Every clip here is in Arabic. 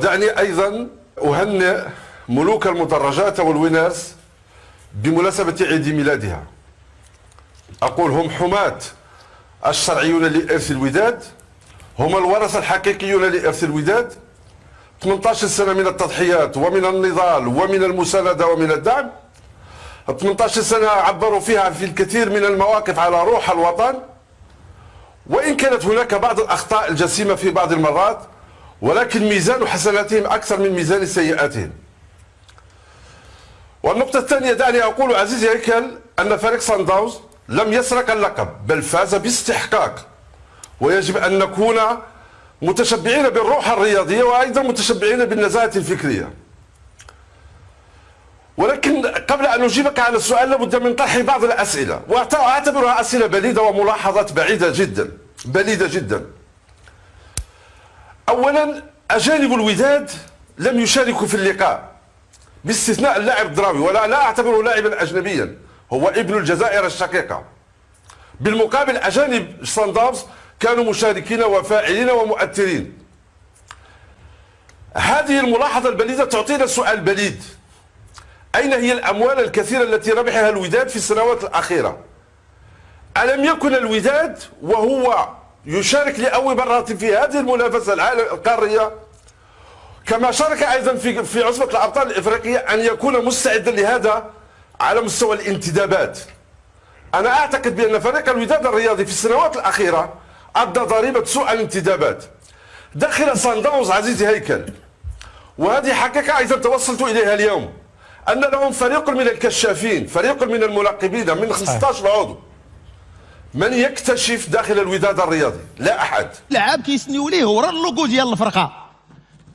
دعني أيضا أهنئ ملوك المدرجات والوينرز بمناسبة عيد ميلادها. أقول هم حماة الشرعيون لإرث الوداد، هم الورثة الحقيقيون لإرث الوداد. 18 سنة من التضحيات ومن النضال ومن المساندة ومن الدعم. 18 سنة عبروا فيها في الكثير من المواقف على روح الوطن، وإن كانت هناك بعض الأخطاء الجسيمة في بعض المرات، ولكن ميزان حسناتهم أكثر من ميزان سيئاتهم. والنقطة الثانية دعني أقول عزيزي هيكل أن فريق صن داونز لم يسرق اللقب بل فاز باستحقاق، ويجب أن نكون متشبعين بالروح الرياضية وأيضا متشبعين بالنزاهة الفكرية. ولكن قبل أن أجيبك على السؤال لابد من طرح بعض الأسئلة، وأعتبرها أسئلة بليدة وملاحظات بليدة جدا. أولا، أجانب الوداد لم يشاركوا في اللقاء باستثناء اللاعب الدراوي، ولا لا أعتبره لاعبا أجنبيا، هو ابن الجزائر الشقيقة. بالمقابل أجانب صن داونز كانوا مشاركين وفاعلين ومؤثرين. هذه الملاحظة البليدة تعطينا سؤال بليد: أين هي الأموال الكثيرة التي ربحها الوداد في السنوات الأخيرة؟ ألم يكن الوداد وهو يشارك لأول مرة في هذه المنافسة القارية، كما شارك أيضا في عصبة الأبطال الإفريقية، أن يكون مستعدا لهذا على مستوى الانتدابات؟ أنا أعتقد بأن فريق الوداد الرياضي في السنوات الأخيرة أدى ضريبة سوء الانتدابات داخل صن داونز عزيزي هيكل. وهذه حقيقة أيضا توصلت إليها اليوم، أن لهم فريق من الكشافين، فريق من المراقبين من 15 عضو. من يكتشف داخل الوداد الرياضي؟ لا أحد. لعاب كيسنيو ليه ورا اللوغو ديال الفرقة.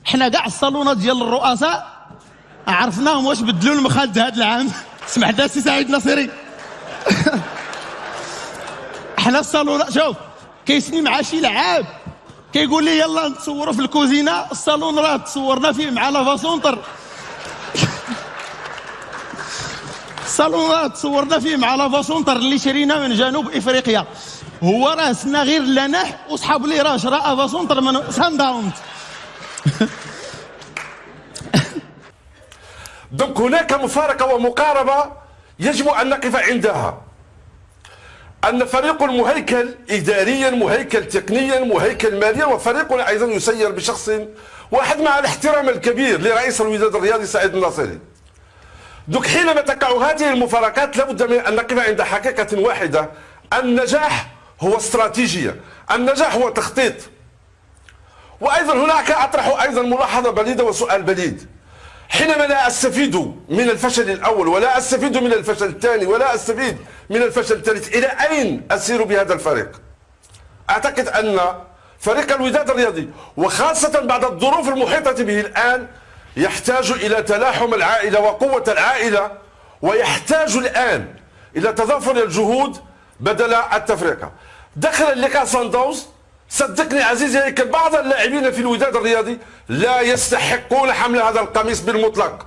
حنا كاع الصالونات ديال الرؤساء عرفناهم واش بدلوا المخد هذا العام. سمعت سي سعيد ناصري؟ حنا الصالونات شوف كيسني مع شي لعاب كيقول لي يلا نتصوروا في الكوزينه، الصالون راه تصورنا فيه مع لافاسونتر. الصالون راه تصورنا فيه مع لافاسونتر اللي شرينا من جنوب افريقيا. هو راه سنا غير لنح وصحاب لي راه شرا افاسونتر من صن داونز. دونك هناك مفارقة ومقاربة يجب أن نقف عندها. أن فريق مهيكل إداريا، مهيكل تقنيا، مهيكل ماليا، وفريق أيضا يسير بشخص واحد مع الاحترام الكبير لرئيس الوداد الرياضي سعيد الناصري. دوك حينما تقع هذه المفارقات لابد من أن نقف عند حقيقة واحدة: النجاح هو استراتيجية، النجاح هو تخطيط. وأيضا هناك أطرح أيضا ملاحظة بليدة وسؤال بليد: حينما لا أستفيد من الفشل الأول ولا أستفيد من الفشل الثاني ولا أستفيد من الفشل الثالث، إلى أين أسير بهذا الفريق؟ أعتقد أن فريق الوداد الرياضي وخاصة بعد الظروف المحيطة به الآن يحتاج إلى تلاحم العائلة وقوة العائلة، ويحتاج الآن إلى تضافر الجهود بدل التفرقة. دخل اللقاء صن داونز، صدقني عزيزي هيك بعض اللاعبين في الوداد الرياضي لا يستحقون حمل هذا القميص بالمطلق.